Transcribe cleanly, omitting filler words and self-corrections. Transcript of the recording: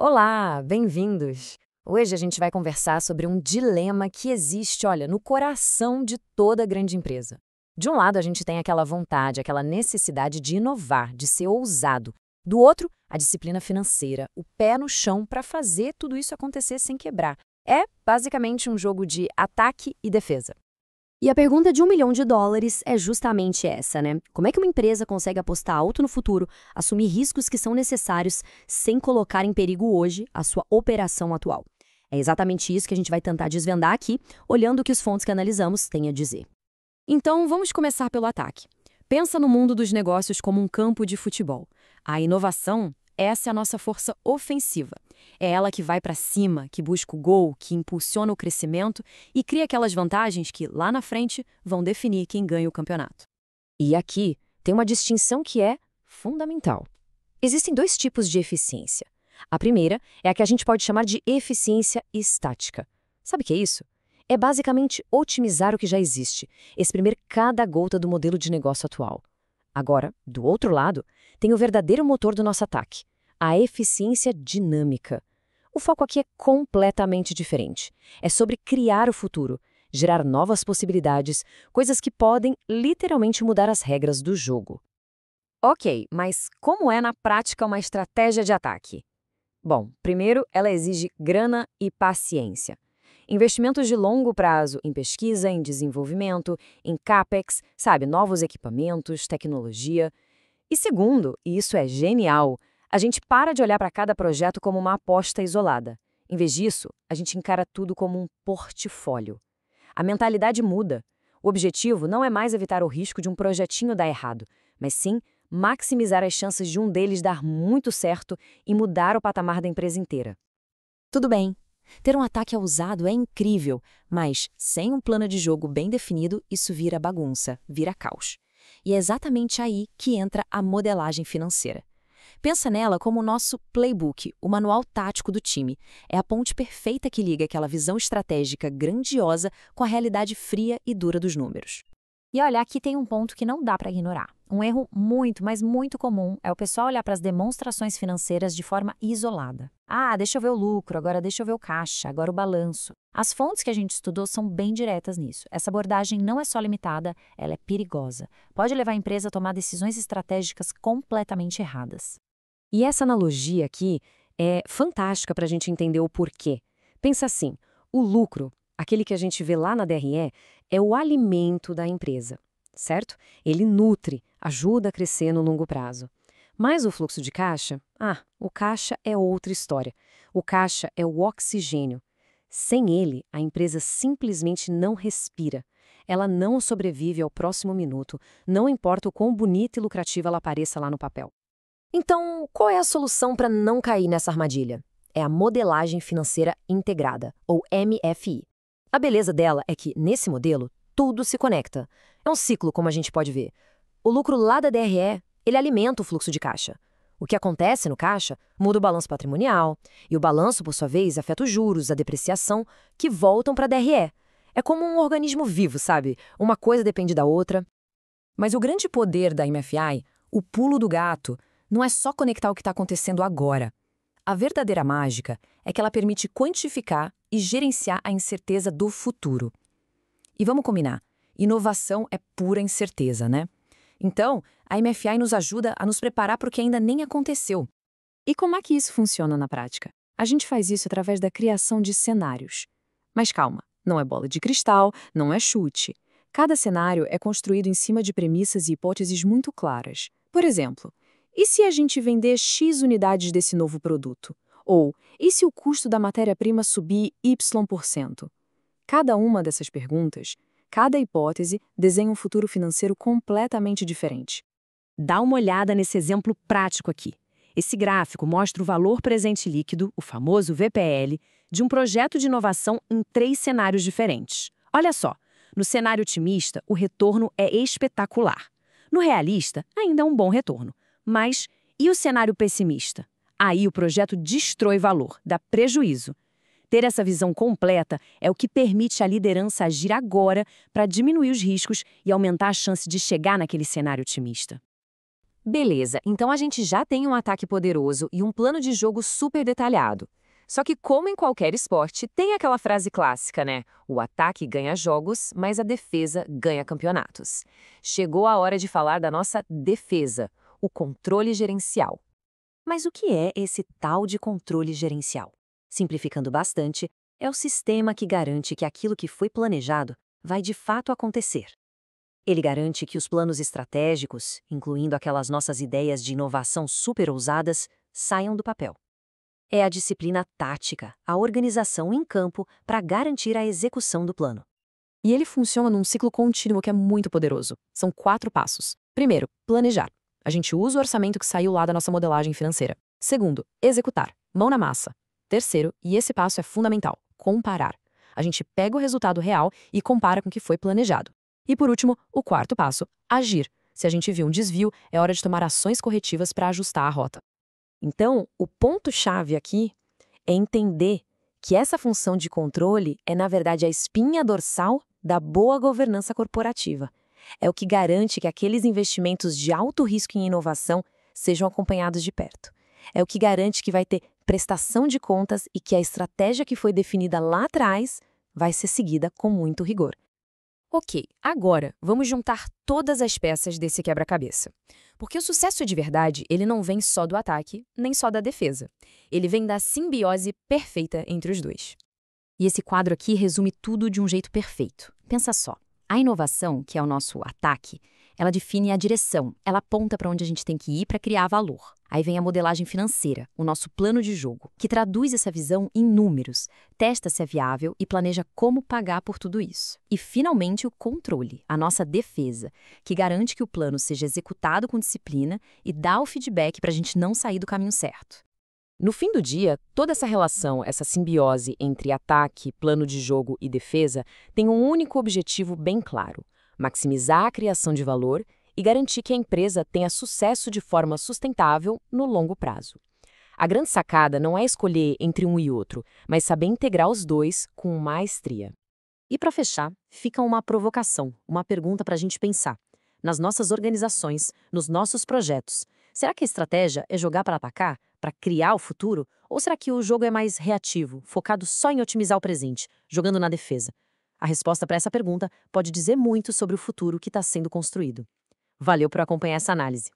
Olá, bem-vindos! Hoje a gente vai conversar sobre um dilema que existe, olha, no coração de toda grande empresa. De um lado, a gente tem aquela vontade, aquela necessidade de inovar, de ser ousado. Do outro, a disciplina financeira, o pé no chão para fazer tudo isso acontecer sem quebrar. É basicamente um jogo de ataque e defesa. E a pergunta de US$ 1 milhão é justamente essa, né? Como é que uma empresa consegue apostar alto no futuro, assumir riscos que são necessários, sem colocar em perigo hoje a sua operação atual? É exatamente isso que a gente vai tentar desvendar aqui, olhando o que as fontes que analisamos têm a dizer. Então, vamos começar pelo ataque. Pensa no mundo dos negócios como um campo de futebol. A inovação, essa é a nossa força ofensiva. É ela que vai para cima, que busca o gol, que impulsiona o crescimento e cria aquelas vantagens que, lá na frente, vão definir quem ganha o campeonato. E aqui tem uma distinção que é fundamental. Existem dois tipos de eficiência. A primeira é a que a gente pode chamar de eficiência estática. Sabe o que é isso? É basicamente otimizar o que já existe, exprimir cada gota do modelo de negócio atual. Agora, do outro lado, tem o verdadeiro motor do nosso ataque, a eficiência dinâmica. O foco aqui é completamente diferente. É sobre criar o futuro, gerar novas possibilidades, coisas que podem literalmente mudar as regras do jogo. Ok, mas como é na prática uma estratégia de ataque? Bom, primeiro, ela exige grana e paciência. Investimentos de longo prazo em pesquisa, em desenvolvimento, em CAPEX, sabe, novos equipamentos, tecnologia. E segundo, e isso é genial, a gente para de olhar para cada projeto como uma aposta isolada. Em vez disso, a gente encara tudo como um portfólio. A mentalidade muda. O objetivo não é mais evitar o risco de um projetinho dar errado, mas sim maximizar as chances de um deles dar muito certo e mudar o patamar da empresa inteira. Tudo bem, ter um ataque ousado é incrível, mas sem um plano de jogo bem definido, isso vira bagunça, vira caos. E é exatamente aí que entra a modelagem financeira. Pensa nela como o nosso playbook, o manual tático do time. É a ponte perfeita que liga aquela visão estratégica grandiosa com a realidade fria e dura dos números. E olha, aqui tem um ponto que não dá para ignorar. Um erro muito, mas muito comum é o pessoal olhar para as demonstrações financeiras de forma isolada. Ah, deixa eu ver o lucro, agora deixa eu ver o caixa, agora o balanço. As fontes que a gente estudou são bem diretas nisso. Essa abordagem não é só limitada, ela é perigosa. Pode levar a empresa a tomar decisões estratégicas completamente erradas. E essa analogia aqui é fantástica para a gente entender o porquê. Pensa assim, o lucro, aquele que a gente vê lá na DRE, é o alimento da empresa, certo? Ele nutre, ajuda a crescer no longo prazo. Mas o fluxo de caixa? O caixa é outra história. O caixa é o oxigênio. Sem ele, a empresa simplesmente não respira. Ela não sobrevive ao próximo minuto, não importa o quão bonita e lucrativa ela pareça lá no papel. Então, qual é a solução para não cair nessa armadilha? É a modelagem financeira integrada, ou MFI. A beleza dela é que, nesse modelo, tudo se conecta. É um ciclo, como a gente pode ver. O lucro lá da DRE, ele alimenta o fluxo de caixa. O que acontece no caixa muda o balanço patrimonial, e o balanço, por sua vez, afeta os juros, a depreciação, que voltam para a DRE. É como um organismo vivo, sabe? Uma coisa depende da outra. Mas o grande poder da MFI, o pulo do gato, não é só conectar o que está acontecendo agora. A verdadeira mágica é que ela permite quantificar e gerenciar a incerteza do futuro. E vamos combinar, inovação é pura incerteza, né? Então, a MFI nos ajuda a nos preparar para o que ainda nem aconteceu. E como é que isso funciona na prática? A gente faz isso através da criação de cenários. Mas calma, não é bola de cristal, não é chute. Cada cenário é construído em cima de premissas e hipóteses muito claras. Por exemplo, e se a gente vender X unidades desse novo produto? Ou, e se o custo da matéria-prima subir Y%? Cada uma dessas perguntas, cada hipótese, desenha um futuro financeiro completamente diferente. Dá uma olhada nesse exemplo prático aqui. Esse gráfico mostra o valor presente líquido, o famoso VPL, de um projeto de inovação em 3 cenários diferentes. Olha só, no cenário otimista, o retorno é espetacular. No realista, ainda é um bom retorno. Mas, e o cenário pessimista? Aí o projeto destrói valor, dá prejuízo. Ter essa visão completa é o que permite à liderança agir agora para diminuir os riscos e aumentar a chance de chegar naquele cenário otimista. Beleza, então a gente já tem um ataque poderoso e um plano de jogo super detalhado. Só que, como em qualquer esporte, tem aquela frase clássica, né? O ataque ganha jogos, mas a defesa ganha campeonatos. Chegou a hora de falar da nossa defesa, o controle gerencial. Mas o que é esse tal de controle gerencial? Simplificando bastante, é o sistema que garante que aquilo que foi planejado vai de fato acontecer. Ele garante que os planos estratégicos, incluindo aquelas nossas ideias de inovação super ousadas, saiam do papel. É a disciplina tática, a organização em campo para garantir a execução do plano. E ele funciona num ciclo contínuo que é muito poderoso. São 4 passos. Primeiro, planejar. A gente usa o orçamento que saiu lá da nossa modelagem financeira. Segundo, executar. Mão na massa. Terceiro, e esse passo é fundamental, comparar. A gente pega o resultado real e compara com o que foi planejado. E por último, o quarto passo, agir. Se a gente viu um desvio, é hora de tomar ações corretivas para ajustar a rota. Então, o ponto-chave aqui é entender que essa função de controle é, na verdade, a espinha dorsal da boa governança corporativa. É o que garante que aqueles investimentos de alto risco em inovação sejam acompanhados de perto. É o que garante que vai ter prestação de contas e que a estratégia que foi definida lá atrás vai ser seguida com muito rigor. Ok, agora vamos juntar todas as peças desse quebra-cabeça. Porque o sucesso de verdade, ele não vem só do ataque, nem só da defesa. Ele vem da simbiose perfeita entre os dois. E esse quadro aqui resume tudo de um jeito perfeito. Pensa só, a inovação, que é o nosso ataque, ela define a direção, ela aponta para onde a gente tem que ir para criar valor. Aí vem a modelagem financeira, o nosso plano de jogo, que traduz essa visão em números, testa se é viável e planeja como pagar por tudo isso. E, finalmente, o controle, a nossa defesa, que garante que o plano seja executado com disciplina e dá o feedback para a gente não sair do caminho certo. No fim do dia, toda essa relação, essa simbiose entre ataque, plano de jogo e defesa tem um único objetivo bem claro: maximizar a criação de valor e garantir que a empresa tenha sucesso de forma sustentável no longo prazo. A grande sacada não é escolher entre um e outro, mas saber integrar os dois com maestria. E para fechar, fica uma provocação, uma pergunta para a gente pensar. Nas nossas organizações, nos nossos projetos, será que a estratégia é jogar para atacar, para criar o futuro? Ou será que o jogo é mais reativo, focado só em otimizar o presente, jogando na defesa? A resposta para essa pergunta pode dizer muito sobre o futuro que está sendo construído. Valeu por acompanhar essa análise.